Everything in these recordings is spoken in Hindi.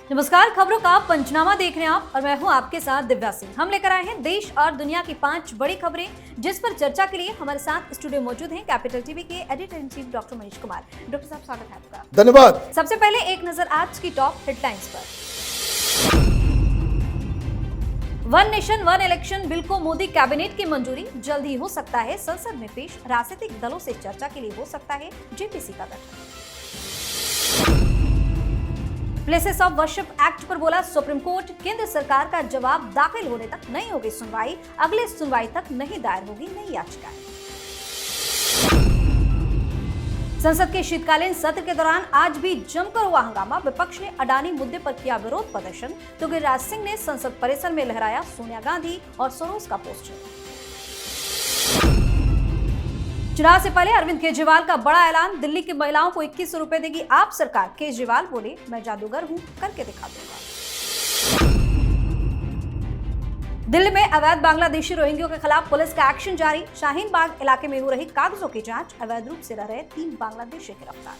नमस्कार, खबरों का पंचनामा देख रहे हैं आप और मैं हूं आपके साथ दिव्या सिंह। हम लेकर आए हैं देश और दुनिया की 5 बड़ी खबरें, जिस पर चर्चा के लिए हमारे साथ स्टूडियो मौजूद हैं कैपिटल टीवी के editor in chief doctor Manish Kumar. Doctor साहब, स्वागत है आपका। धन्यवाद। सबसे पहले एक नजर आज की टॉप हेडलाइंस पर। One nation one election bill को मोदी कैबिनेट की मंजूरी, जल्द ही हो सकता है संसद में पेश। राजनीतिक दलों से चर्चा के लिए हो सकता है जेपीसी का गठन। प्लेसेस ऑफ वर्शिप एक्ट पर बोला सुप्रीम कोर्ट, केंद्र सरकार का जवाब दाखिल होने तक नहीं होगी सुनवाई। अगले सुनवाई तक नहीं दायर होगी नई याचिकाएं। संसद के शीतकालीन सत्र के दौरान आज भी जमकर हुआ हंगामा। विपक्ष ने अडानी मुद्दे पर किया विरोध प्रदर्शन, तो गिरिराज सिंह ने संसद परिसर में लहराया सोनिया गांधी और सोरोस का पोस्टर। चुनाव से पहले अरविंद केजरीवाल का बड़ा ऐलान, दिल्ली की महिलाओं को 2100 रुपए देगी आप सरकार। केजरीवाल बोले, मैं जादूगर हूं, करके दिखा दूंगा। दिल्ली में अवैध बांग्लादेशी रोहिंग्यों के खिलाफ पुलिस का एक्शन जारी। शाहीन बाग इलाके में हो रही कागजों की जांच। अवैध रूप से रह रहे 3 बांग्लादेशी गिरफ्तार।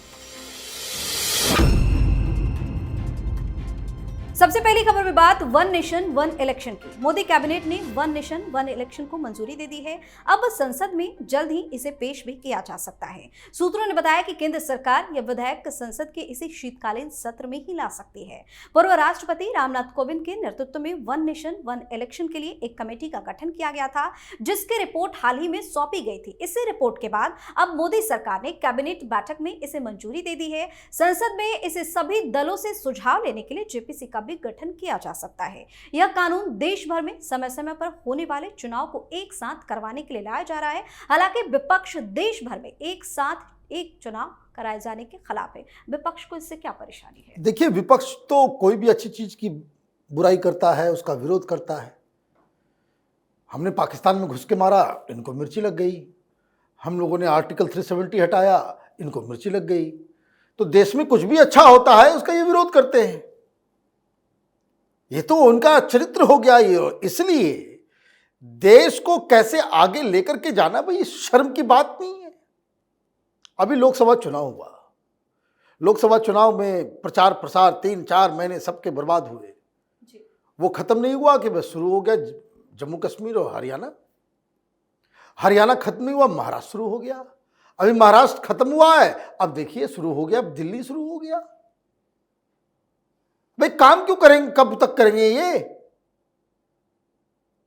सबसे पहली खबर में बात वन नेशन वन इलेक्शन की। मोदी कैबिनेट ने वन नेशन वन इलेक्शन को मंजूरी दे दी है। अब संसद में जल्द ही इसे पेश भी किया जा सकता है। सूत्रों ने बताया कि केंद्र सरकार यह विधेयक संसद के इसी शीतकालीन सत्र में ही ला सकती है। पूर्व राष्ट्रपति रामनाथ कोविंद के नेतृत्व में वन नेशन वन इलेक्शन के लिए एक कमेटी का गठन किया गया था, जिसकी रिपोर्ट हाल ही में सौंपी गई थी। इसी रिपोर्ट के बाद अब मोदी सरकार ने कैबिनेट बैठक में इसे मंजूरी दे दी है। संसद में इसे सभी दलों से सुझाव लेने के लिए जेपीसी का भी गठन किया जा सकता है। यह कानून देश भर में समय समय पर होने वाले चुनाव को एक साथ करवाने के लिए लाया जा रहा है। हालांकि विपक्ष देश भर में एक साथ एक चुनाव कराए जाने के खिलाफ है। विपक्ष को इससे क्या परेशानी है? देखिए, विपक्ष तो कोई भी अच्छी चीज की बुराई करता है, उसका विरोध करता है। हमने पाकिस्तान में घुस के मारा, इनको मिर्ची लग गई। हम लोगों ने आर्टिकल 370 हटाया, इनको मिर्ची लग गई। तो देश में कुछ भी अच्छा होता है उसका ये विरोध करते हैं। ये तो उनका चरित्र हो गया। ये इसलिए देश को कैसे आगे लेकर के जाना, भाई शर्म की बात नहीं है। अभी लोकसभा चुनाव हुआ, लोकसभा चुनाव में प्रचार प्रसार 3-4 महीने सबके बर्बाद हुए। वो खत्म नहीं हुआ कि बस शुरू हो गया जम्मू कश्मीर और हरियाणा। हरियाणा खत्म नहीं हुआ, महाराष्ट्र शुरू हो गया। अभी महाराष्ट्र खत्म हुआ है, अब देखिए शुरू हो गया, अब दिल्ली शुरू हो गया। भाई काम क्यों करेंगे, कब तक करेंगे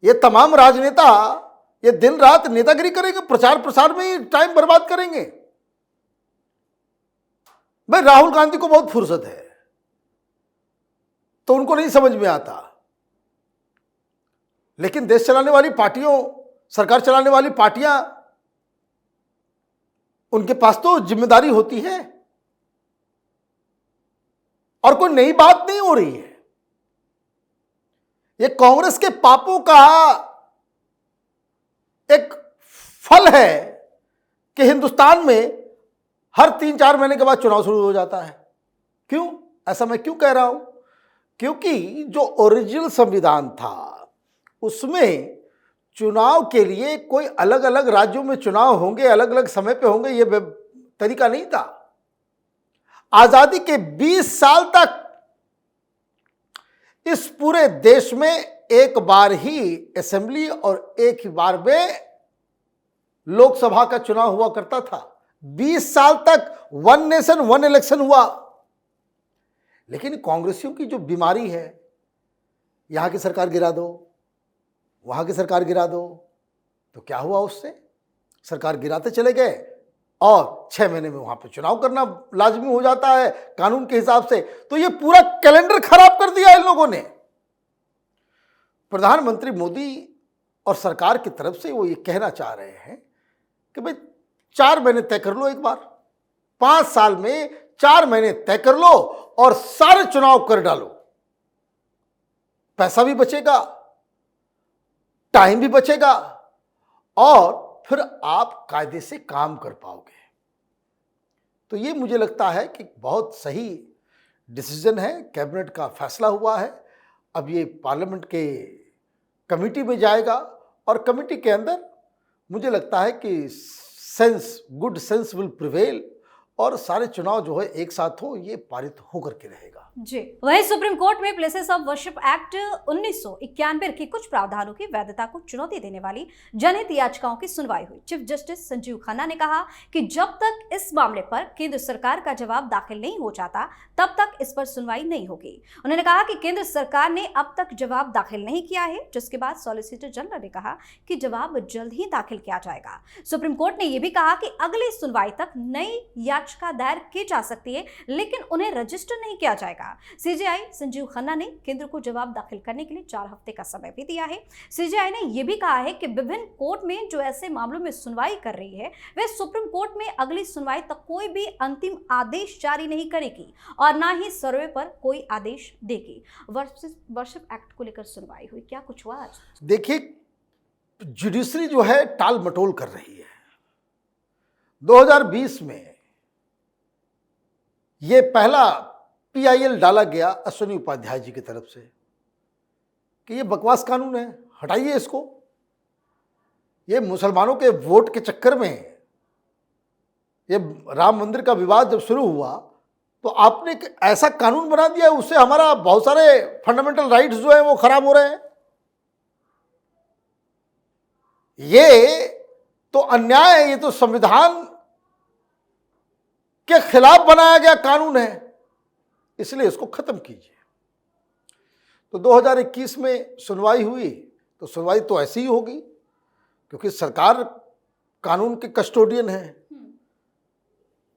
ये तमाम राजनेता ये दिन रात नेतागिरी करेंगे, प्रचार प्रसार में ही टाइम बर्बाद करेंगे। भाई राहुल गांधी को बहुत फुर्सत है तो उनको नहीं समझ में आता, लेकिन देश चलाने वाली पार्टियों, सरकार चलाने वाली पार्टियां, उनके पास तो जिम्मेदारी होती है और कोई नई बात नहीं हो रही है। ये कांग्रेस के पापों का एक फल है कि हिंदुस्तान में हर 3-4 महीने के बाद चुनाव शुरू हो जाता है। क्यों ऐसा मैं क्यों कह रहा हूं? क्योंकि जो ओरिजिनल संविधान था उसमें चुनाव के लिए कोई अलग अलग राज्यों में चुनाव होंगे, अलग अलग समय पे होंगे, ये तरीका नहीं था। आजादी के 20 साल तक इस पूरे देश में एक बार ही असेंबली और एक ही बार में लोकसभा का चुनाव हुआ करता था। 20 साल तक वन नेशन वन इलेक्शन हुआ। लेकिन कांग्रेसियों की जो बीमारी है, यहां की सरकार गिरा दो, वहां की सरकार गिरा दो, तो क्या हुआ उससे? सरकार गिराते चले गए और 6 महीने में वहां पे चुनाव करना लाजमी हो जाता है कानून के हिसाब से। तो ये पूरा कैलेंडर खराब कर दिया इन लोगों ने। प्रधानमंत्री मोदी और सरकार की तरफ से वो ये कहना चाह रहे हैं कि भाई 4 महीने तय कर लो, एक बार 5 साल में 4 महीने तय कर लो और सारे चुनाव कर डालो। पैसा भी बचेगा, टाइम भी बचेगा और फिर आप कायदे से काम कर पाओगे। तो ये मुझे लगता है कि बहुत सही डिसीजन है, कैबिनेट का फैसला हुआ है। अब ये पार्लियामेंट के कमेटी में जाएगा और कमेटी के अंदर मुझे लगता है कि गुड सेंस विल प्रिवेल और सारे चुनाव जो है एक साथ हो, ये पारित होकर के रहेगा। जी, वहीं सुप्रीम कोर्ट में प्लेसेस ऑफ वर्शिप एक्ट 1991 की कुछ प्रावधानों की वैधता को चुनौती देने वाली जनहित याचिकाओं की सुनवाई हुई। चीफ जस्टिस संजीव खन्ना ने कहा कि जब तक इस मामले पर केंद्र सरकार का जवाब दाखिल नहीं हो जाता तब तक इस पर सुनवाई नहीं होगी। उन्होंने कहा कि केंद्र सरकार ने अब तक जवाब दाखिल नहीं किया है, जिसके बाद सॉलिसिटर जनरल ने कहा कि जवाब जल्द ही दाखिल किया जाएगा। सुप्रीम कोर्ट ने यह भी कहा कि अगली सुनवाई तक नई याचिका दायर की जा सकती है, लेकिन उन्हें रजिस्टर नहीं किया जाएगा। सीजेआई संजीव खन्ना ने केंद्र को जवाब दाखिल करने के लिए 4 हफ्ते का समय भी दिया है। सीजेआई ने यह भी कहा है कि विभिन्न कोर्ट में जो ऐसे मामलों में सुनवाई कर रही है, वे सुप्रीम कोर्ट में अगली सुनवाई तक कोई भी अंतिम आदेश जारी नहीं करेगी और ना ही सर्वे पर कोई आदेश देगी। वर्शिप एक्ट को लेकर सुनवाई हुई, क्या कुछ हुआ आज? देखिए, जुडिशरी जो है टाल मटोल कर रही है। 2020 में ये पहला PIL डाला गया अश्विनी उपाध्याय जी की तरफ से कि ये बकवास कानून है, हटाइए इसको। ये मुसलमानों के वोट के चक्कर में ये राम मंदिर का विवाद जब शुरू हुआ तो आपने एक ऐसा कानून बना दिया, उससे हमारा बहुत सारे फंडामेंटल राइट्स जो है वो खराब हो रहे हैं। ये तो अन्याय है, ये तो संविधान के खिलाफ बनाया गया कानून है, इसलिए इसको खत्म कीजिए। तो 2021 में सुनवाई हुई, तो सुनवाई तो ऐसी ही होगी क्योंकि सरकार कानून के कस्टोडियन है।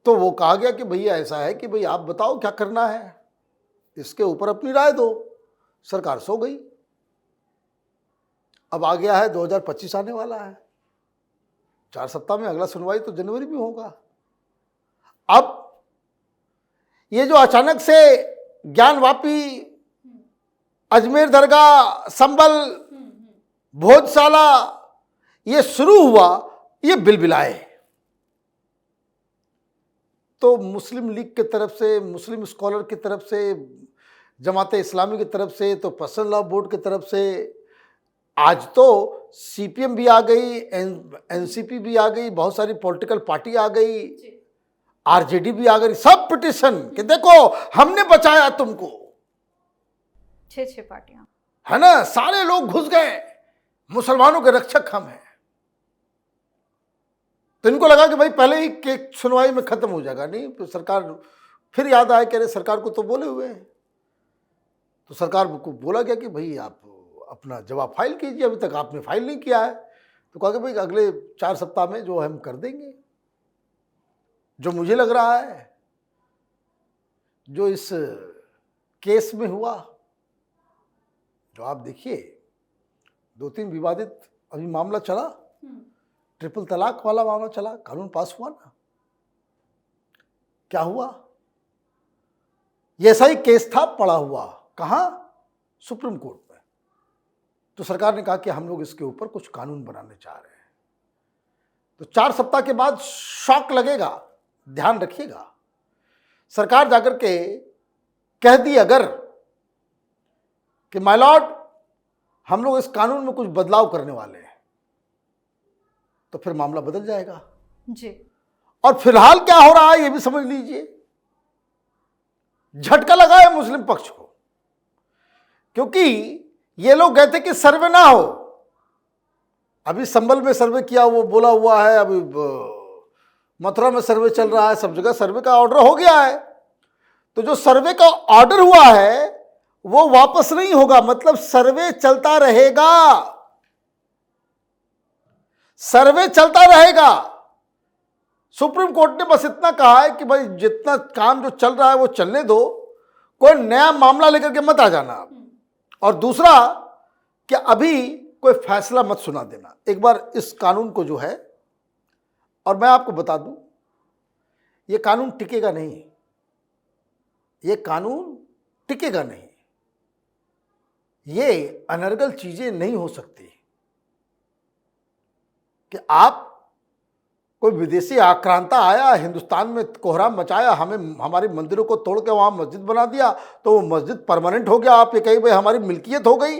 तो वो कहा गया कि भैया ऐसा है कि भाई आप बताओ क्या करना है, इसके ऊपर अपनी राय दो। सरकार सो गई। अब आ गया है 2025 आने वाला है, 4 सप्ताह में अगला सुनवाई तो जनवरी में होगा। अब ये जो अचानक से ज्ञानवापी, अजमेर दरगाह, संभल, भोजशाला ये शुरू हुआ, ये बिलबिलाए। तो मुस्लिम लीग की तरफ से, मुस्लिम स्कॉलर की तरफ से, जमात इस्लामी की तरफ से, तो पर्सनल लॉ बोर्ड की तरफ से, आज तो CPM भी आ गई, NCP भी आ गई, बहुत सारी पॉलिटिकल पार्टी आ गई, RJD भी आ गई, सब पिटिशन कि देखो हमने बचाया तुमको। 6 पार्टियां है ना, सारे लोग घुस गए, मुसलमानों के रक्षक हम हैं। तो इनको लगा कि भाई पहले ही के सुनवाई में खत्म हो जाएगा। नहीं, तो सरकार फिर याद आया कि अरे सरकार को तो बोले हुए हैं। तो सरकार को बोला गया कि भाई आप अपना जवाब फाइल कीजिए, अभी तक आपने फाइल नहीं किया है। तो कहा कि भाई अगले 4 सप्ताह में जो हम कर देंगे। जो मुझे लग रहा है जो इस केस में हुआ, जो आप देखिए 2-3 विवादित अभी मामला चला, ट्रिपल तलाक वाला मामला चला, कानून पास हुआ ना, क्या हुआ? ये ऐसा ही केस था पड़ा हुआ, कहाँ? सुप्रीम कोर्ट में। तो सरकार ने कहा कि हम लोग इसके ऊपर कुछ कानून बनाने चाह रहे हैं। तो 4 सप्ताह के बाद शॉक लगेगा, ध्यान रखिएगा। सरकार जाकर के कह दी अगर कि माय लॉर्ड हम लोग इस कानून में कुछ बदलाव करने वाले हैं, तो फिर मामला बदल जाएगा जी। और फिलहाल क्या हो रहा है ये भी समझ लीजिए। झटका लगा है मुस्लिम पक्ष को, क्योंकि ये लोग कहते कि सर्वे ना हो। अभी संभल में सर्वे किया, वो बोला हुआ है, अभी मथुरा में सर्वे चल रहा है, सब जगह सर्वे का ऑर्डर हो गया है। तो जो सर्वे का ऑर्डर हुआ है वो वापस नहीं होगा, मतलब सर्वे चलता रहेगा, सर्वे चलता रहेगा। सुप्रीम कोर्ट ने बस इतना कहा है कि भाई जितना काम जो चल रहा है वो चलने दो, कोई नया मामला लेकर के मत आ जाना। और दूसरा कि अभी कोई फैसला मत सुना देना, एक बार इस कानून को जो है। और मैं आपको बता दूं, ये कानून टिकेगा नहीं, ये कानून टिकेगा नहीं। ये अनर्गल चीजें नहीं हो सकती कि आप कोई विदेशी आक्रांता आया, हिंदुस्तान में कोहराम मचाया, हमें हमारी मंदिरों को तोड़ के वहां मस्जिद बना दिया, तो वो मस्जिद परमानेंट हो गया। आप ये कहीं भाई हमारी मिल्कियत हो गई।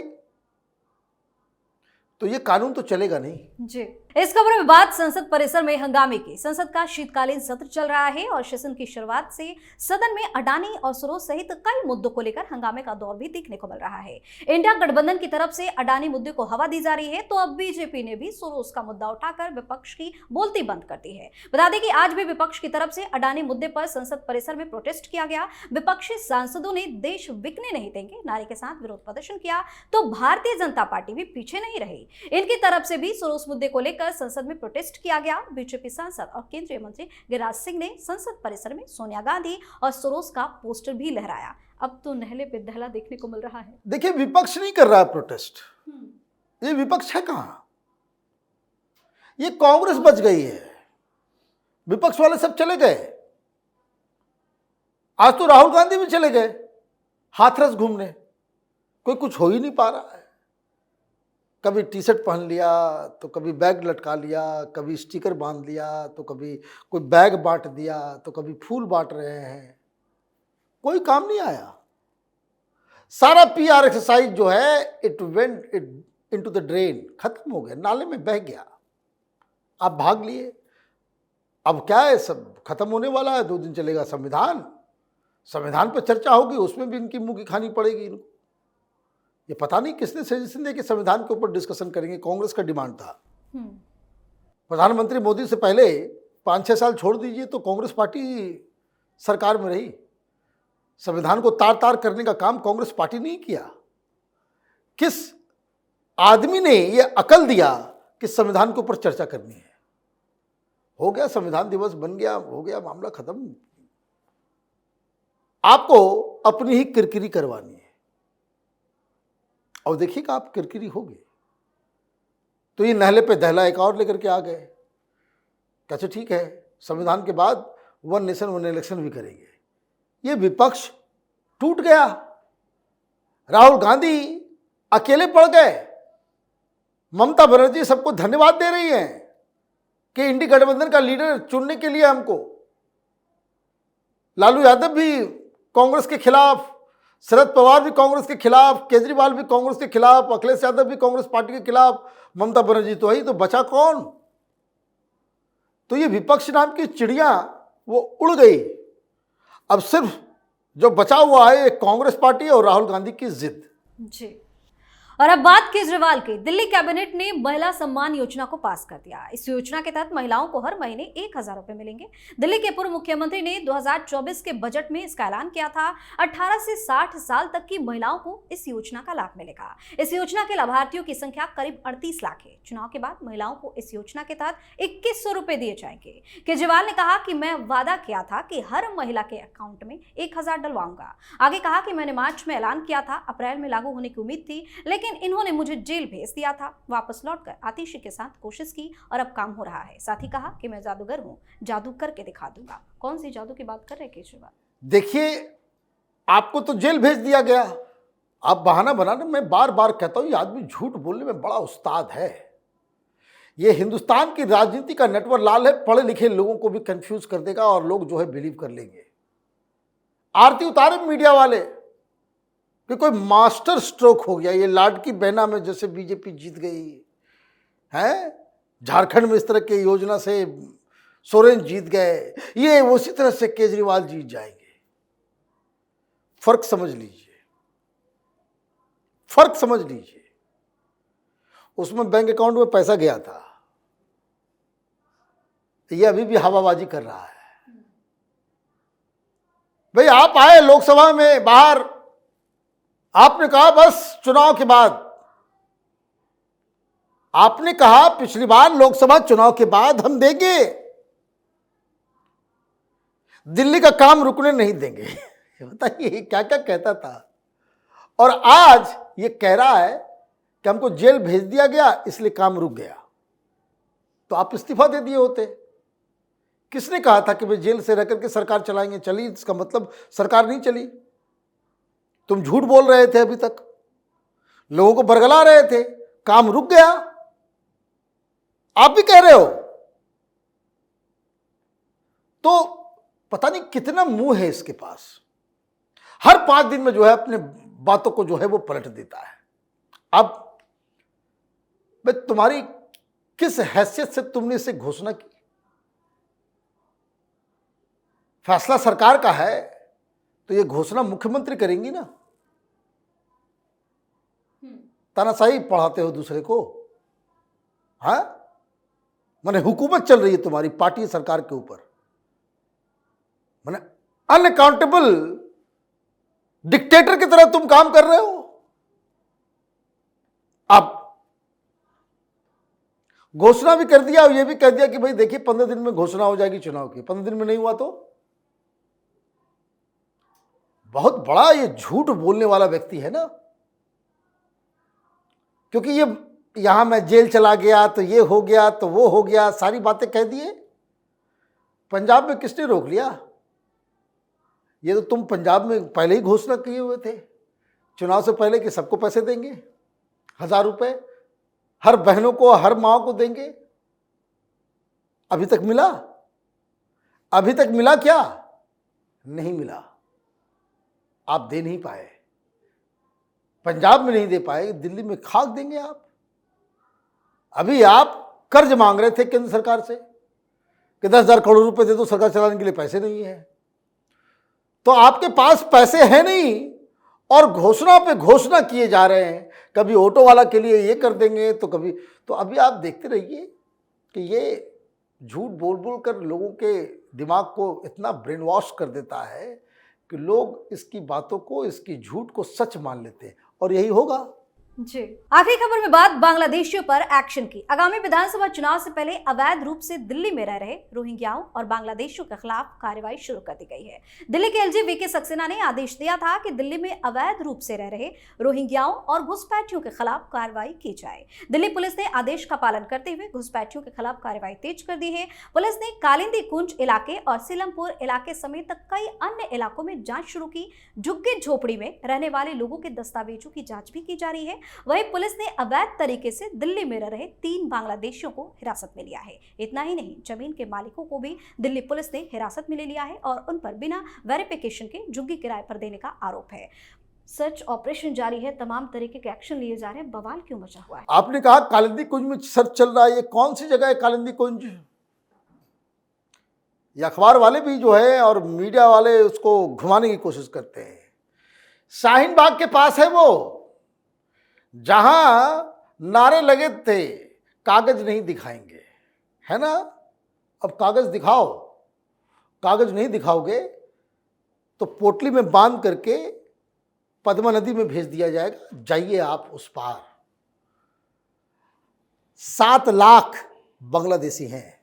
तो ये कानून तो चलेगा नहीं। जी, इस खबर में बात संसद परिसर में हंगामे की। संसद का शीतकालीन सत्र चल रहा है और सेशन की शुरुआत से सदन में अडानी और सरोज सहित कई मुद्दों को लेकर हंगामे का दौर भी देखने को मिल रहा है। इंडिया गठबंधन की तरफ से अडानी मुद्दे को हवा दी जा रही है, तो अब बीजेपी ने भी सरोज का मुद्दा उठाकर विपक्ष की बोलती बंद कर दी है। बता दें कि आज भी विपक्ष की तरफ से अडानी मुद्दे पर संसद परिसर में प्रोटेस्ट किया गया। विपक्षी सांसदों ने देश बिकने नहीं देंगे नारे के साथ विरोध प्रदर्शन किया, तो भारतीय जनता पार्टी भी पीछे नहीं रही। इनकी तरफ से भी सरोज मुद्दे को लेकर संसद में प्रोटेस्ट किया गया। बीजेपी सांसद और केंद्रीय मंत्री गिरिराज सिंह ने संसद परिसर में सोनिया गांधी और सरोज का पोस्टर भी लहराया। अब तो नहले पे दहला देखने को मिल रहा है। देखिए, विपक्ष नहीं कर रहा है प्रोटेस्ट। ये विपक्ष है कहां? ये कांग्रेस बच गई है, विपक्ष वाले सब चले गए। आज तो राहुल गांधी भी चले गए हाथरस घूमने। कोई कुछ हो ही नहीं पा रहा है। कभी टी शर्ट पहन लिया, तो कभी बैग लटका लिया, कभी स्टिकर बांध लिया, तो कभी कोई बैग बांट दिया, तो कभी फूल बांट रहे हैं। कोई काम नहीं आया। सारा पीआर एक्सरसाइज जो है it went into the drain, खत्म हो गया, नाले में बह गया। आप भाग लिए। अब क्या है, सब खत्म होने वाला है। 2 दिन चलेगा संविधान। संविधान पर चर्चा होगी, उसमें भी इनकी मुंह की खानी पड़ेगी इनको। ये पता नहीं किसने सजेशन दिया कि संविधान के ऊपर डिस्कशन करेंगे। कांग्रेस का डिमांड था। प्रधानमंत्री मोदी से पहले 5-6 साल छोड़ दीजिए तो कांग्रेस पार्टी सरकार में रही। संविधान को तार तार करने का काम कांग्रेस पार्टी नहीं किया। किस आदमी ने ये अकल दिया कि संविधान के ऊपर चर्चा करनी है? हो गया, संविधान दिवस बन गया, हो गया, मामला खत्म। आपको अपनी ही किरकिरी करवानी है और देखिएगा आप किरकिरी होगी। तो ये नहले पे दहला एक और लेकर के आ गए। कैसे ठीक है, संविधान के बाद 1 नेशन 1 इलेक्शन भी करेंगे। ये विपक्ष टूट गया। राहुल गांधी अकेले पड़ गए। ममता बनर्जी सबको धन्यवाद दे रही हैं कि इंडी गठबंधन का लीडर चुनने के लिए हमको। लालू यादव भी कांग्रेस के खिलाफ, शरद पवार भी कांग्रेस के खिलाफ, केजरीवाल भी कांग्रेस के खिलाफ, अखिलेश यादव भी कांग्रेस पार्टी के खिलाफ, ममता बनर्जी तो है, तो बचा कौन? तो ये विपक्ष नाम की चिड़िया वो उड़ गई। अब सिर्फ जो बचा हुआ है कांग्रेस पार्टी और राहुल गांधी की जिद। जी, और अब बात केजरीवाल की। दिल्ली कैबिनेट ने महिला सम्मान योजना को पास कर दिया। इस योजना के तहत महिलाओं को हर महीने 1000 रुपए मिलेंगे। दिल्ली के पूर्व मुख्यमंत्री ने 2024 के बजट में इसका ऐलान किया था। 18 से 60 साल तक की महिलाओं को इस योजना का लाभ मिलेगा। इस योजना के लाभार्थियों की संख्या करीब 38 लाख है। चुनाव के बाद महिलाओं को इस योजना के तहत 2100 रुपए दिए जाएंगे। केजरीवाल ने कहा कि मैं वादा किया था कि हर महिला के अकाउंट में 1000 डलवाऊंगा। आगे कहा कि मैंने मार्च में ऐलान किया था, अप्रैल में लागू होने की उम्मीद थी, लेकिन इन्होंने मुझे जेल भेज दिया था। वापस लौटकर आतिशी के साथ कोशिश की और अब काम हो रहा है। साथ ही कहा कि मैं जादूगर हूं, जादू करके दिखा दूंगा। कौन सी जादू की बात कर रहे हैं केजरीवाल? देखिए, आपको तो जेल भेज दिया गया। आप बहाना बनाना, मैं बार बार कहता हूं, ये आदमी झूठ बोलने में बड़ा उस्ताद है। ये हिंदुस्तान की राजनीति का नटवर लाल है। पढ़े लिखे लोगों को भी कंफ्यूज कर देगा और लोग जो है बिलीव कर लेंगे। आरती उतारे मीडिया वाले कि कोई मास्टर स्ट्रोक हो गया। ये लाडकी बहना में जैसे बीजेपी जीत गई है, झारखंड में इस तरह की योजना से सोरेन जीत गए, ये उसी तरह से केजरीवाल जीत जाएंगे। फर्क समझ लीजिए, फर्क समझ लीजिए। उसमें बैंक अकाउंट में पैसा गया था, ये अभी भी हवाबाजी कर रहा है। भाई, आप आए लोकसभा में बाहर, आपने कहा बस चुनाव के बाद, आपने कहा पिछली बार लोकसभा चुनाव के बाद हम देंगे, दिल्ली का काम रुकने नहीं देंगे। बताइए क्या क्या कहता था। और आज ये कह रहा है कि हमको जेल भेज दिया गया इसलिए काम रुक गया। तो आप इस्तीफा दे दिए होते। किसने कहा था कि वे जेल से रह करके सरकार चलाएंगे? चली, इसका मतलब सरकार नहीं चली। तुम झूठ बोल रहे थे, अभी तक लोगों को बरगला रहे थे, काम रुक गया। आप भी कह रहे हो। तो पता नहीं कितना मुंह है इसके पास। हर 5 दिन में जो है अपने बातों को जो है वो पलट देता है। अब तुम्हारी किस हैसियत से तुमने इसे घोषणा की? फैसला सरकार का है तो ये घोषणा मुख्यमंत्री करेंगी ना। तानाशाही पढ़ाते हो दूसरे को, हाँ? माने हुकूमत चल रही है तुम्हारी पार्टी सरकार के ऊपर, माने अनअकाउंटेबल डिक्टेटर की तरह तुम काम कर रहे हो। आप घोषणा भी कर दिया और ये भी कह दिया कि भाई देखिए 15 दिन में घोषणा हो जाएगी चुनाव की। 15 दिन में नहीं हुआ तो बहुत बड़ा ये झूठ बोलने वाला व्यक्ति है ना, क्योंकि ये यहां मैं जेल चला गया तो ये हो गया तो वो हो गया, सारी बातें कह दिए। पंजाब में किसने रोक लिया? ये तो तुम पंजाब में पहले ही घोषणा किए हुए थे चुनाव से पहले कि सबको पैसे देंगे, 1000 रुपए हर बहनों को, हर माँ को देंगे। अभी तक मिला? अभी तक मिला क्या? नहीं मिला। आप दे नहीं पाए, पंजाब में नहीं दे पाए, दिल्ली में खाक देंगे आप। अभी आप कर्ज मांग रहे थे केंद्र सरकार से कि 10,000 करोड़ रुपए दे दो, सरकार चलाने के लिए पैसे नहीं है। तो आपके पास पैसे हैं नहीं और घोषणा पे घोषणा किए जा रहे हैं। कभी ऑटो वाला के लिए ये कर देंगे तो कभी, तो अभी आप देखते रहिए कि ये झूठ बोल बोल कर लोगों के दिमाग को इतना ब्रेन वॉश कर देता है कि लोग इसकी बातों को, इसकी झूठ को सच मान लेते हैं, और यही होगा। जी, आखिरी खबर में बात बांग्लादेशियों पर एक्शन की। आगामी विधानसभा चुनाव से पहले अवैध रूप से दिल्ली में रह रहे रोहिंग्याओं और बांग्लादेशियों के खिलाफ कार्रवाई शुरू कर दी गई है। दिल्ली के एलजी वीके सक्सेना ने आदेश दिया था कि दिल्ली में अवैध रूप से रह रहे रोहिंग्याओं और घुसपैठियों के खिलाफ कार्रवाई की जाए। दिल्ली पुलिस ने आदेश का पालन करते हुए घुसपैठियों के खिलाफ कार्रवाई तेज कर दी है। पुलिस ने कालिंदी कुंज इलाके और सीलमपुर इलाके समेत कई अन्य इलाकों में जांच शुरू की। झुग्गी झोपड़ी में रहने वाले लोगों के दस्तावेजों की जांच भी की जा रही है। वहीं पुलिस ने अवैध तरीके से दिल्ली में रह रहे 3 बांग्लादेशियों को हिरासत में लिया है। इतना ही नहीं, जमीन के मालिकों को भी दिल्ली पुलिस ने हिरासत में ले लिया है और उन पर बिना वेरिफिकेशन के झुग्गी किराए पर देने का आरोप है। सर्च ऑपरेशन जारी है, तमाम तरीके के एक्शन लिए जा रहे हैं। बवाल क्यों मचा हुआ है? आपने कहा कालिंदी कुंज में सर्च चल रहा है, ये कौन सी जगह है कालिंदी कुंज? ये अखबार वाले भी जो है और मीडिया वाले उसको घुमाने की कोशिश करते हैं। शाहीन बाग के पास है वो, जहां नारे लगे थे कागज नहीं दिखाएंगे, है ना? अब कागज दिखाओ। कागज नहीं दिखाओगे तो पोटली में बांध करके पद्मा नदी में भेज दिया जाएगा। जाइए आप उस पार। 7 लाख बांग्लादेशी हैं।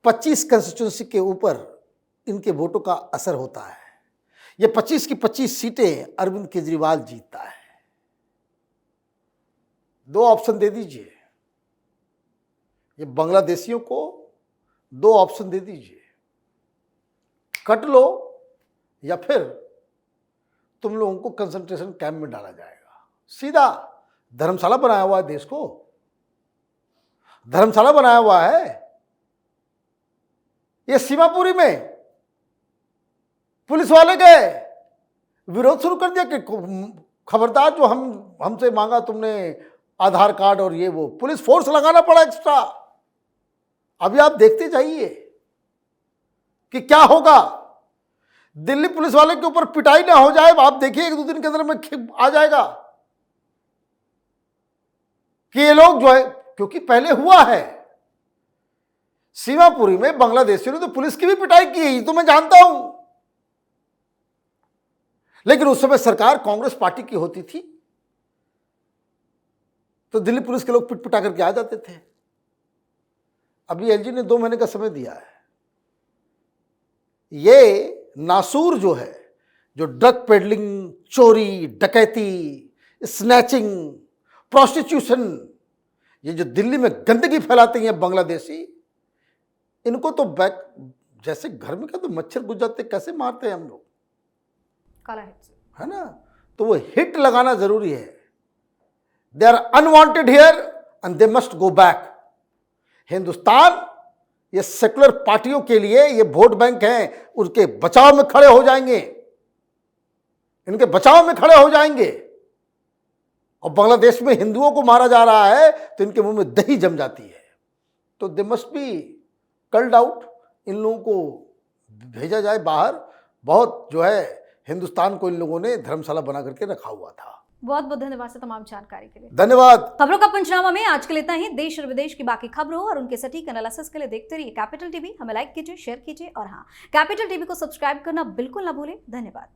25 कंस्टिट्यूंसी के ऊपर इनके वोटों का असर होता है। ये 25 की 25 सीटें अरविंद केजरीवाल जीतता है। 2 ऑप्शन दे दीजिए, ये बांग्लादेशियों को 2 ऑप्शन दे दीजिए, कट लो या फिर तुम लोगों को कंसंट्रेशन कैंप में डाला जाएगा। सीधा धर्मशाला बनाया हुआ है, देश को धर्मशाला बनाया हुआ है। ये सीमापुरी में पुलिस वाले गए, विरोध शुरू कर दिया कि खबरदार, जो हमसे मांगा तुमने आधार कार्ड और ये वो, पुलिस फोर्स लगाना पड़ा एक्स्ट्रा। अभी आप देखते जाइए कि क्या होगा। दिल्ली पुलिस वाले के ऊपर पिटाई ना हो जाए, आप देखिए 1-2 दिन के अंदर में आ जाएगा कि ये लोग जो है, क्योंकि पहले हुआ है सीमापुरी में बांग्लादेशियों ने तो पुलिस की भी पिटाई की है, तो मैं जानता हूं। लेकिन उस समय सरकार कांग्रेस पार्टी की होती थी तो दिल्ली पुलिस के लोग पिट पिटा करके आ जाते थे। अभी एलजी ने 2 महीने का समय दिया है। ये नासूर जो है, जो ड्रग पेडलिंग, चोरी, डकैती, स्नैचिंग, प्रोस्टिट्यूशन, ये जो दिल्ली में गंदगी फैलाते हैं बांग्लादेशी, इनको तो जैसे घर में क्या तो मच्छर घुस जाते कैसे मारते हैं हम लोग, काला हिट, है ना? तो वो हिट लगाना जरूरी है। They are unwanted here and they must go back. Hindustan ये सेकुलर पार्टियों के लिए ये वोट बैंक हैं, उनके बचाव में खड़े हो जाएंगे, इनके बचाव में खड़े हो जाएंगे। और बांग्लादेश में हिंदुओं को मारा जा रहा है तो इनके मुंह में दही जम जाती है। तो they must be culled out, इन लोगों को भेजा जाए बाहर। बहुत जो है हिंदुस्तान को इन लोगों ने धर्मशाला बना करके रखा हुआ था। बहुत बहुत धन्यवाद सर तमाम जानकारी के लिए। धन्यवाद। खबरों का पंचनामा में आज के लिए इतना ही। देश और विदेश की बाकी खबरों और उनके सटीक एनालिसिस के लिए देखते रहिए कैपिटल टीवी। हमें लाइक कीजिए, शेयर कीजिए और हाँ, कैपिटल टीवी को सब्सक्राइब करना बिल्कुल ना भूलें। धन्यवाद।